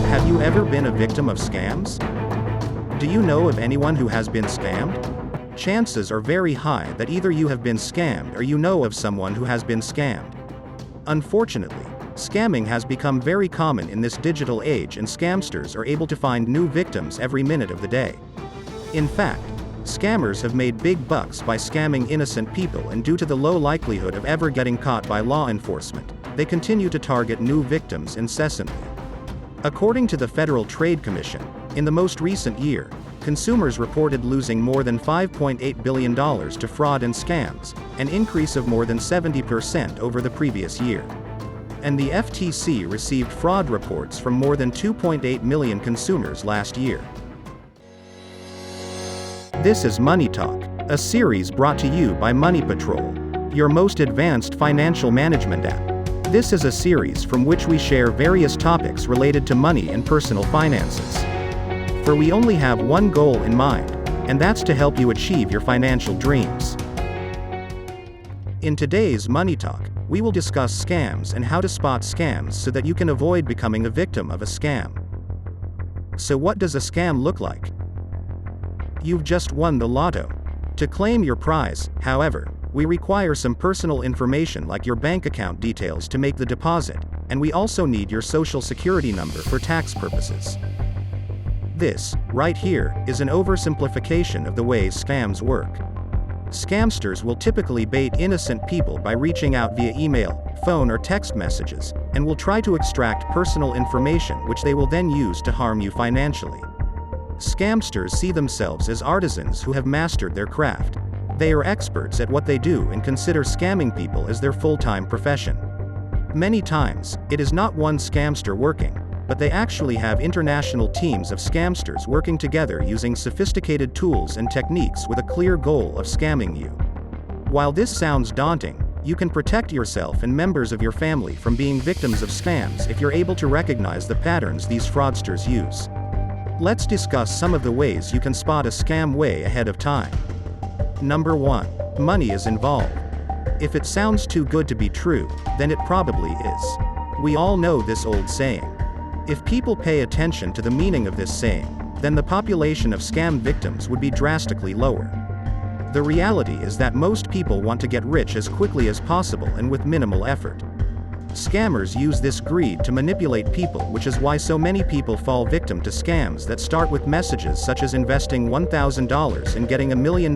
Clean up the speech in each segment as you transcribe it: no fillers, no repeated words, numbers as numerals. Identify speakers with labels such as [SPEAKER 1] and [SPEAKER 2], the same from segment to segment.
[SPEAKER 1] Have you ever been a victim of scams? Do you know of anyone who has been scammed? Chances are very high that either you have been scammed or you know of someone who has been scammed. Unfortunately, scamming has become very common in this digital age, and scamsters are able to find new victims every minute of the day. In fact, scammers have made big bucks by scamming innocent people, and due to the low likelihood of ever getting caught by law enforcement, they continue to target new victims incessantly. According to the Federal Trade Commission, in the most recent year, consumers reported losing more than $5.8 billion to fraud and scams, an increase of more than 70% over the previous year. And the FTC received fraud reports from more than 2.8 million consumers last year. This is Money Talk, a series brought to you by MoneyPatrol, your most advanced financial management app. This is a series from which we share various topics related to money and personal finances. For we only have one goal in mind, and that's to help you achieve your financial dreams. In today's Money Talk, we will discuss scams and how to spot scams so that you can avoid becoming a victim of a scam. So what does a scam look like? You've just won the lotto. To claim your prize, however, we require some personal information like your bank account details to make the deposit, and we also need your social security number for tax purposes. This, right here, is an oversimplification of the way scams work. Scamsters will typically bait innocent people by reaching out via email, phone or text messages, and will try to extract personal information which they will then use to harm you financially. Scamsters see themselves as artisans who have mastered their craft. They are experts at what they do and consider scamming people as their full-time profession. Many times, it is not one scamster working, but they actually have international teams of scamsters working together using sophisticated tools and techniques with a clear goal of scamming you. While this sounds daunting, you can protect yourself and members of your family from being victims of scams if you're able to recognize the patterns these fraudsters use. Let's discuss some of the ways you can spot a scam way ahead of time. Number 1. Money is involved. If it sounds too good to be true, then it probably is. We all know this old saying. If people pay attention to the meaning of this saying, then the population of scam victims would be drastically lower. The reality is that most people want to get rich as quickly as possible and with minimal effort. Scammers use this greed to manipulate people, which is why so many people fall victim to scams that start with messages such as investing $1,000 and getting $1 million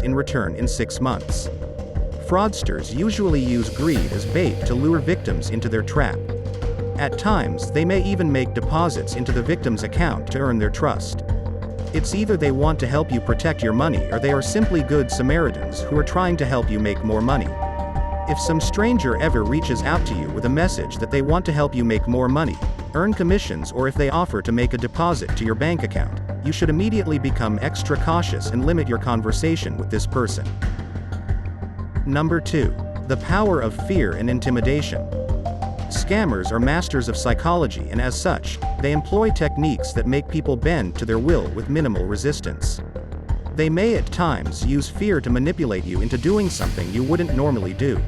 [SPEAKER 1] in return in 6 months. Fraudsters usually use greed as bait to lure victims into their trap. At times, they may even make deposits into the victim's account to earn their trust. It's either they want to help you protect your money or they are simply good Samaritans who are trying to help you make more money. If some stranger ever reaches out to you with a message that they want to help you make more money, earn commissions, or if they offer to make a deposit to your bank account, you should immediately become extra cautious and limit your conversation with this person. Number 2. The power of fear and intimidation. Scammers are masters of psychology, and as such, they employ techniques that make people bend to their will with minimal resistance. They may at times use fear to manipulate you into doing something you wouldn't normally do.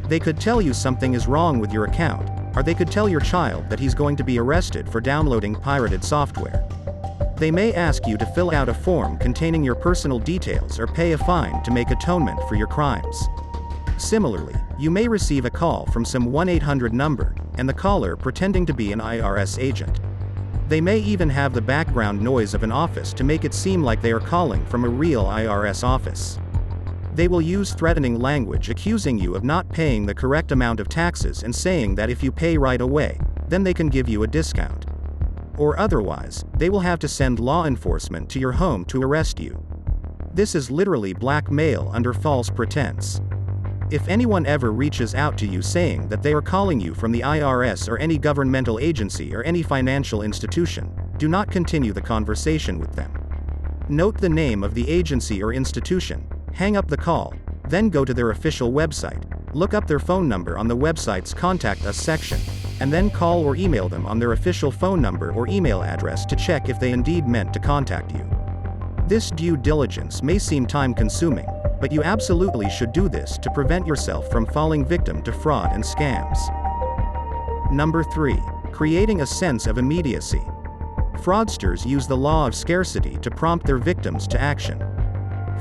[SPEAKER 1] They could tell you something is wrong with your account, or they could tell your child that he's going to be arrested for downloading pirated software. They may ask you to fill out a form containing your personal details or pay a fine to make atonement for your crimes. Similarly, you may receive a call from some 1-800 number, and the caller pretending to be an IRS agent. They may even have the background noise of an office to make it seem like they are calling from a real IRS office. They will use threatening language accusing you of not paying the correct amount of taxes and saying that if you pay right away, then they can give you a discount. Or otherwise, they will have to send law enforcement to your home to arrest you. This is literally blackmail under false pretense. If anyone ever reaches out to you saying that they are calling you from the IRS or any governmental agency or any financial institution, do not continue the conversation with them. Note the name of the agency or institution, hang up the call, then go to their official website, look up their phone number on the website's Contact Us section, and then call or email them on their official phone number or email address to check if they indeed meant to contact you. This due diligence may seem time-consuming, but you absolutely should do this to prevent yourself from falling victim to fraud and scams. Number 3. Creating a sense of immediacy. Fraudsters use the law of scarcity to prompt their victims to action.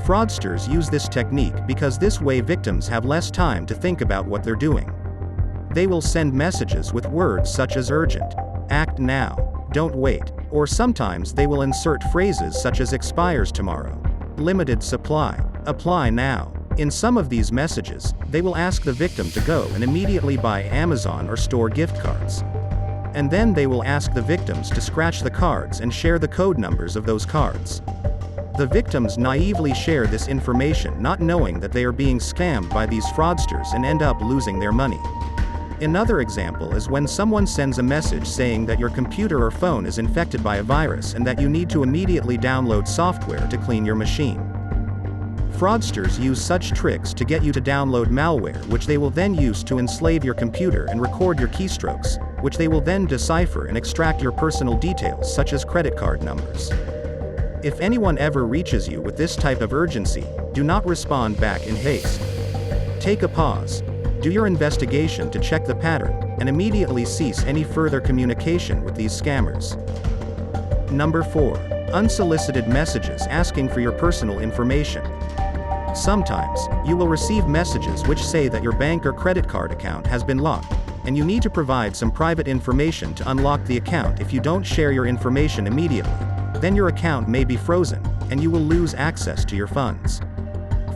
[SPEAKER 1] Fraudsters use this technique because this way victims have less time to think about what they're doing. They will send messages with words such as urgent, act now, don't wait, or sometimes they will insert phrases such as expires tomorrow, limited supply, apply now. In some of these messages, they will ask the victim to go and immediately buy Amazon or store gift cards. And then they will ask the victims to scratch the cards and share the code numbers of those cards. The victims naively share this information not knowing that they are being scammed by these fraudsters and end up losing their money. Another example is when someone sends a message saying that your computer or phone is infected by a virus and that you need to immediately download software to clean your machine. Fraudsters use such tricks to get you to download malware, which they will then use to enslave your computer and record your keystrokes, which they will then decipher and extract your personal details such as credit card numbers. If anyone ever reaches you with this type of urgency, do not respond back in haste. Take a pause. Do your investigation to check the pattern, and immediately cease any further communication with these scammers. Number 4. Unsolicited messages asking for your personal information. Sometimes, you will receive messages which say that your bank or credit card account has been locked, and you need to provide some private information to unlock the account. If you don't share your information immediately, then your account may be frozen, and you will lose access to your funds.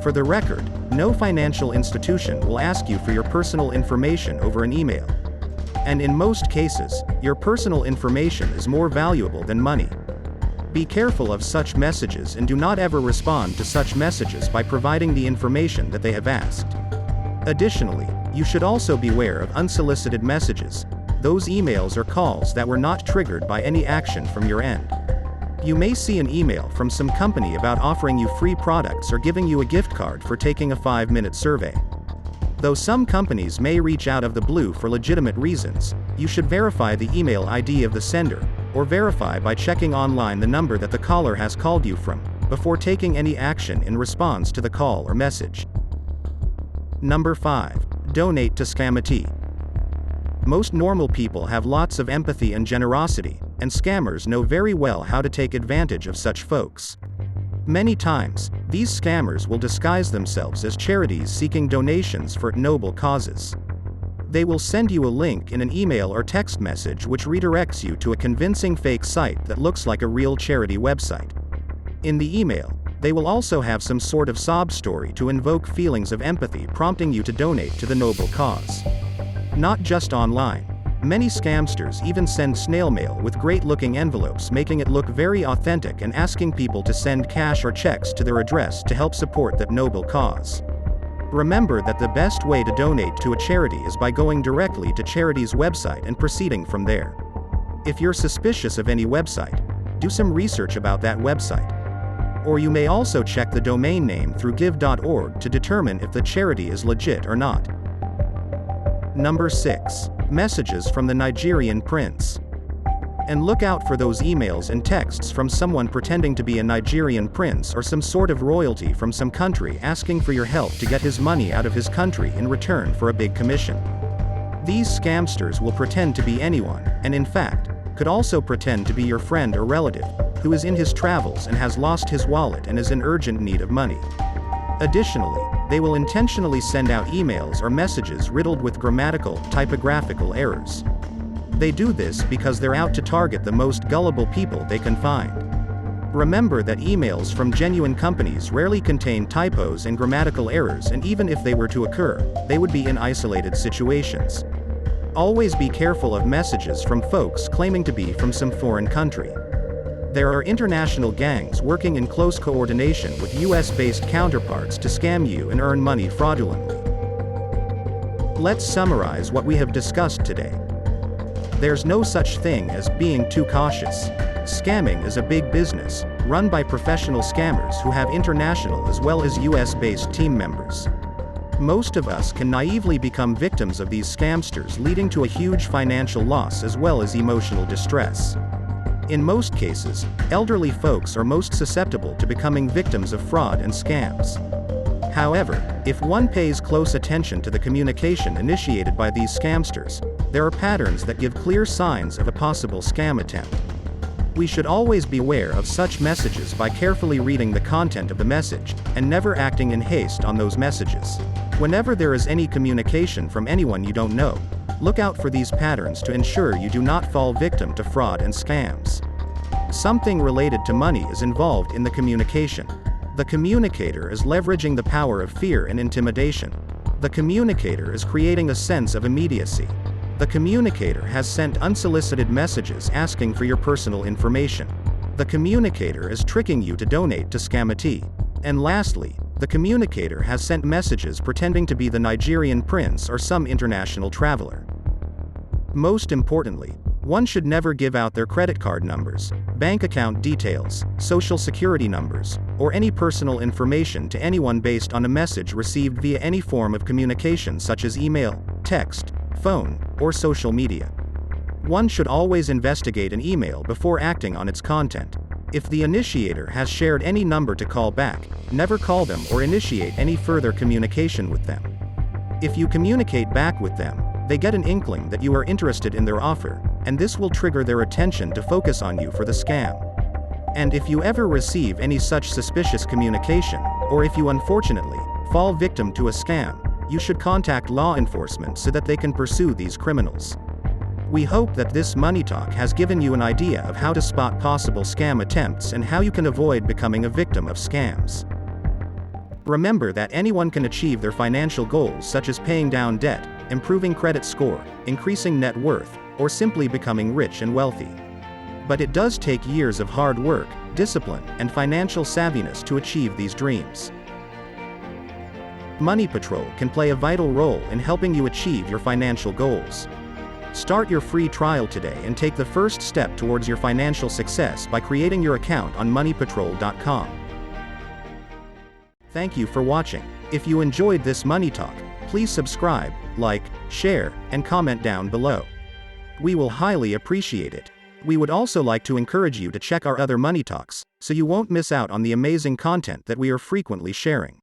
[SPEAKER 1] For the record, no financial institution will ask you for your personal information over an email. And in most cases, your personal information is more valuable than money. Be careful of such messages and do not ever respond to such messages by providing the information that they have asked. Additionally, you should also beware of unsolicited messages, those emails or calls that were not triggered by any action from your end. You may see an email from some company about offering you free products or giving you a gift card for taking a 5-minute survey. Though some companies may reach out of the blue for legitimate reasons, you should verify the email ID of the sender, or verify by checking online the number that the caller has called you from, before taking any action in response to the call or message. Number 5. Donate to scammity. Most normal people have lots of empathy and generosity, and scammers know very well how to take advantage of such folks. Many times, these scammers will disguise themselves as charities seeking donations for noble causes. They will send you a link in an email or text message which redirects you to a convincing fake site that looks like a real charity website. In the email, they will also have some sort of sob story to invoke feelings of empathy, prompting you to donate to the noble cause. Not just online. Many scamsters even send snail mail with great-looking envelopes, making it look very authentic and asking people to send cash or checks to their address to help support that noble cause. Remember that the best way to donate to a charity is by going directly to charity's website and proceeding from there. If you're suspicious of any website, do some research about that website. Or you may also check the domain name through give.org to determine if the charity is legit or not. Number 6. Messages from the Nigerian Prince. And look out for those emails and texts from someone pretending to be a Nigerian prince or some sort of royalty from some country asking for your help to get his money out of his country in return for a big commission. These scamsters will pretend to be anyone, and in fact, could also pretend to be your friend or relative, who is in his travels and has lost his wallet and is in urgent need of money. Additionally, they will intentionally send out emails or messages riddled with grammatical, typographical errors. They do this because they're out to target the most gullible people they can find. Remember that emails from genuine companies rarely contain typos and grammatical errors, and even if they were to occur, they would be in isolated situations. Always be careful of messages from folks claiming to be from some foreign country. There are international gangs working in close coordination with US-based counterparts to scam you and earn money fraudulently. Let's summarize what we have discussed today. There's no such thing as being too cautious. Scamming is a big business, run by professional scammers who have international as well as US-based team members. Most of us can naively become victims of these scamsters, leading to a huge financial loss as well as emotional distress. In most cases, elderly folks are most susceptible to becoming victims of fraud and scams. However, if one pays close attention to the communication initiated by these scamsters, there are patterns that give clear signs of a possible scam attempt. We should always beware of such messages by carefully reading the content of the message, and never acting in haste on those messages. Whenever there is any communication from anyone you don't know, look out for these patterns to ensure you do not fall victim to fraud and scams. Something related to money is involved in the communication. The communicator is leveraging the power of fear and intimidation. The communicator is creating a sense of immediacy. The communicator has sent unsolicited messages asking for your personal information. The communicator is tricking you to donate to Scamity. And lastly, the communicator has sent messages pretending to be the Nigerian Prince or some international traveler. Most importantly, one should never give out their credit card numbers, bank account details, social security numbers, or any personal information to anyone based on a message received via any form of communication such as email, text, phone, or social media. One should always investigate an email before acting on its content. If the initiator has shared any number to call back, never call them or initiate any further communication with them. If you communicate back with them, they get an inkling that you are interested in their offer, and this will trigger their attention to focus on you for the scam. And if you ever receive any such suspicious communication, or if you unfortunately fall victim to a scam, you should contact law enforcement so that they can pursue these criminals. We hope that this Money Talk has given you an idea of how to spot possible scam attempts and how you can avoid becoming a victim of scams. Remember that anyone can achieve their financial goals such as paying down debt, improving credit score, increasing net worth, or simply becoming rich and wealthy. But it does take years of hard work, discipline, and financial savviness to achieve these dreams. MoneyPatrol can play a vital role in helping you achieve your financial goals. Start your free trial today and take the first step towards your financial success by creating your account on MoneyPatrol.com. Thank you for watching. If you enjoyed this Money Talk, please subscribe, like, share, and comment down below. We will highly appreciate it. We would also like to encourage you to check our other Money Talks, so you won't miss out on the amazing content that we are frequently sharing.